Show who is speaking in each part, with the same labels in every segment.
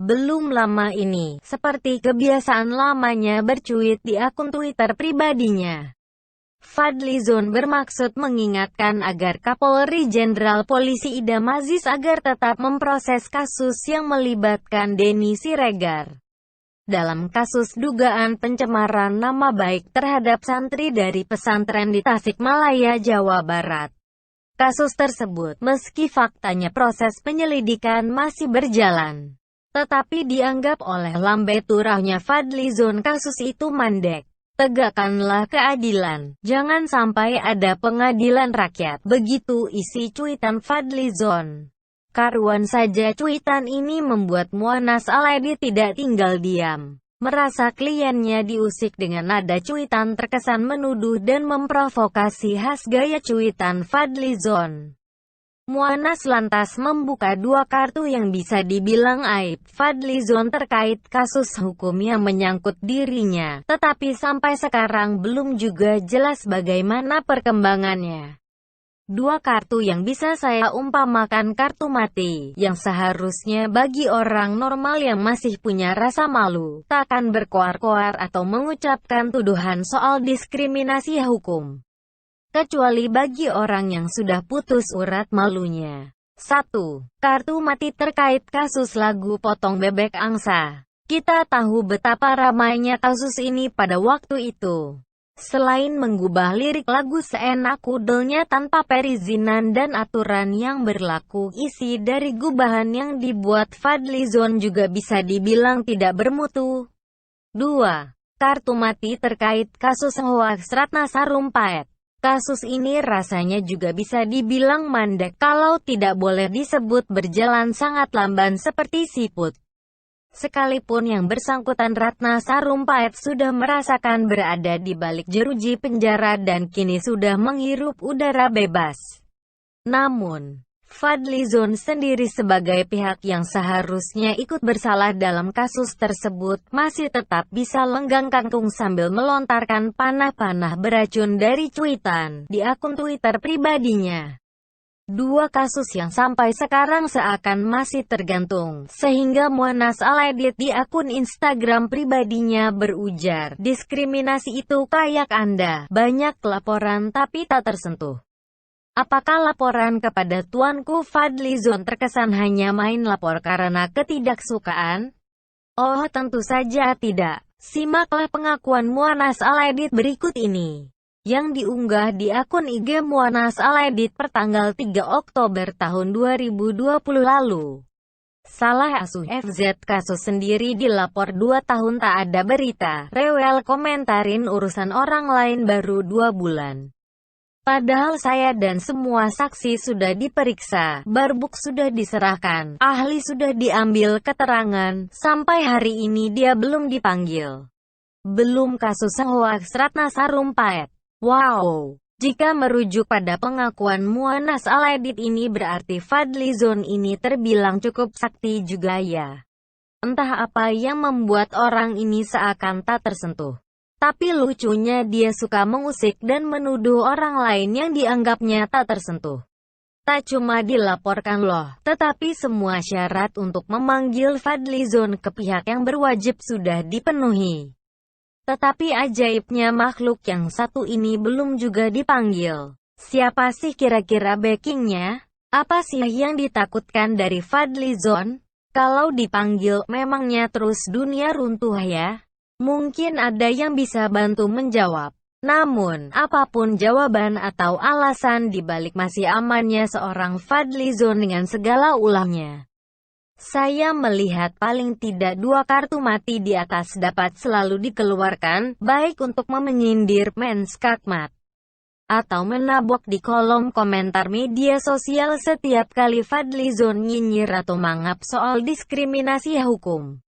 Speaker 1: Belum lama ini, seperti kebiasaan lamanya bercuit di akun Twitter pribadinya, Fadlizon bermaksud mengingatkan agar Kapolri Jenderal Polisi Idam Aziz agar tetap memproses kasus yang melibatkan Denny Siregar. Dalam kasus dugaan pencemaran nama baik terhadap santri dari pesantren di Tasikmalaya, Jawa Barat. Kasus tersebut, meski faktanya proses penyelidikan masih berjalan, tetapi dianggap oleh lambe turahnya Fadlizon kasus itu mandek. Tegakkanlah keadilan, jangan sampai ada pengadilan rakyat. Begitu isi cuitan Fadlizon. Karuan saja cuitan ini membuat Muanas Al-Aidid tidak tinggal diam. Merasa kliennya diusik dengan nada cuitan terkesan menuduh dan memprovokasi khas gaya cuitan Fadlizon. Muanas lantas membuka dua kartu yang bisa dibilang aib Fadlizon terkait kasus hukum yang menyangkut dirinya, tetapi sampai sekarang belum juga jelas bagaimana perkembangannya. Dua kartu yang bisa saya umpamakan kartu mati, yang seharusnya bagi orang normal yang masih punya rasa malu, takkan berkoar-koar atau mengucapkan tuduhan soal diskriminasi hukum. Kecuali bagi orang yang sudah putus urat malunya. 1. Kartu mati terkait kasus lagu Potong Bebek Angsa. Kita tahu betapa ramainya kasus ini pada waktu itu. Selain menggubah lirik lagu seenak kudelnya tanpa perizinan dan aturan yang berlaku, isi dari gubahan yang dibuat Fadlizon juga bisa dibilang tidak bermutu. 2. Kartu mati terkait kasus hoaks Ratna Sarumpait. Kasus ini rasanya juga bisa dibilang mandek kalau tidak boleh disebut berjalan sangat lamban seperti siput. Sekalipun yang bersangkutan Ratna Sarumpait sudah merasakan berada di balik jeruji penjara dan kini sudah menghirup udara bebas. Namun, Fadlizon sendiri sebagai pihak yang seharusnya ikut bersalah dalam kasus tersebut, masih tetap bisa lenggang kangkung sambil melontarkan panah-panah beracun dari cuitan di akun Twitter pribadinya. Dua kasus yang sampai sekarang seakan masih tergantung, sehingga Muanas Al-Aidid di akun Instagram pribadinya berujar, diskriminasi itu kayak Anda, banyak laporan tapi tak tersentuh. Apakah laporan kepada tuanku Fadlizon terkesan hanya main lapor karena ketidaksukaan? Oh, tentu saja tidak. Simaklah pengakuan Muanas Al-Aidid berikut ini, yang diunggah di akun IG Muanas Al-Aidid pertanggal 3 Oktober tahun 2020 lalu. Salah asuh FZ kasus sendiri dilapor 2 tahun tak ada berita. Rewel komentarin urusan orang lain baru 2 bulan. Padahal saya dan semua saksi sudah diperiksa, barbuk sudah diserahkan, ahli sudah diambil keterangan, sampai hari ini dia belum dipanggil. Belum kasus hoaks Ratna Sarumpait. Wow! Jika merujuk pada pengakuan Muanas Al-Aidid ini berarti Fadlizon ini terbilang cukup sakti juga ya. Entah apa yang membuat orang ini seakan tak tersentuh. Tapi lucunya dia suka mengusik dan menuduh orang lain yang dianggapnya tak tersentuh. Tak cuma dilaporkan loh, tetapi semua syarat untuk memanggil Fadlizon ke pihak yang berwajib sudah dipenuhi. Tetapi ajaibnya makhluk yang satu ini belum juga dipanggil. Siapa sih kira-kira backingnya? Apa sih yang ditakutkan dari Fadlizon? Kalau dipanggil, memangnya terus dunia runtuh ya? Mungkin ada yang bisa bantu menjawab. Namun, apapun jawaban atau alasan dibalik masih amannya seorang Fadlizon dengan segala ulahnya, saya melihat paling tidak 2 kartu mati di atas dapat selalu dikeluarkan, baik untuk menyindir Menskakmat atau menabok di kolom komentar media sosial setiap kali Fadlizon nyinyir atau mangap soal diskriminasi hukum.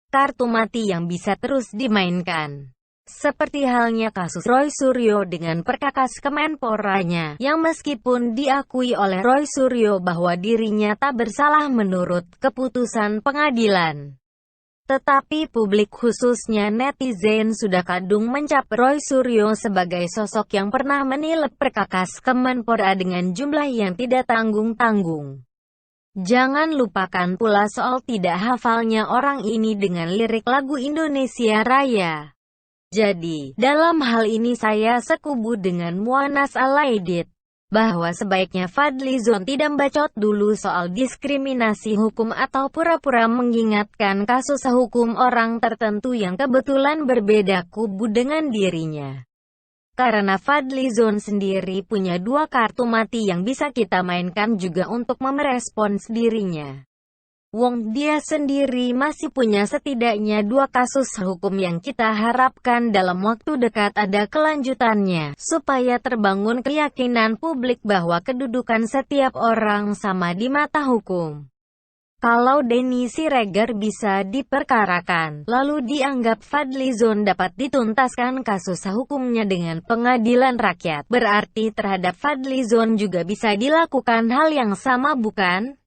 Speaker 1: Kartu mati yang bisa terus dimainkan. Seperti halnya kasus Roy Suryo dengan perkakas Kemenporanya, yang meskipun diakui oleh Roy Suryo bahwa dirinya tak bersalah menurut keputusan pengadilan, tetapi publik khususnya netizen sudah kadung mencap Roy Suryo sebagai sosok yang pernah menilep perkakas Kemenpora dengan jumlah yang tidak tanggung-tanggung. Jangan lupakan pula soal tidak hafalnya orang ini dengan lirik lagu Indonesia Raya. Jadi, dalam hal ini saya sekubu dengan Muanas Alaidit, bahwa sebaiknya Fadlizon tidak bacot dulu soal diskriminasi hukum atau pura-pura mengingatkan kasus hukum orang tertentu yang kebetulan berbeda kubu dengan dirinya. Karena Fadlizon sendiri punya dua kartu mati yang bisa kita mainkan juga untuk merespons dirinya. Wong dia sendiri masih punya setidaknya dua kasus hukum yang kita harapkan dalam waktu dekat ada kelanjutannya, supaya terbangun keyakinan publik bahwa kedudukan setiap orang sama di mata hukum. Kalau Denny Siregar bisa diperkarakan, lalu dianggap Fadlizon dapat dituntaskan kasus hukumnya dengan pengadilan rakyat, berarti terhadap Fadlizon juga bisa dilakukan hal yang sama bukan?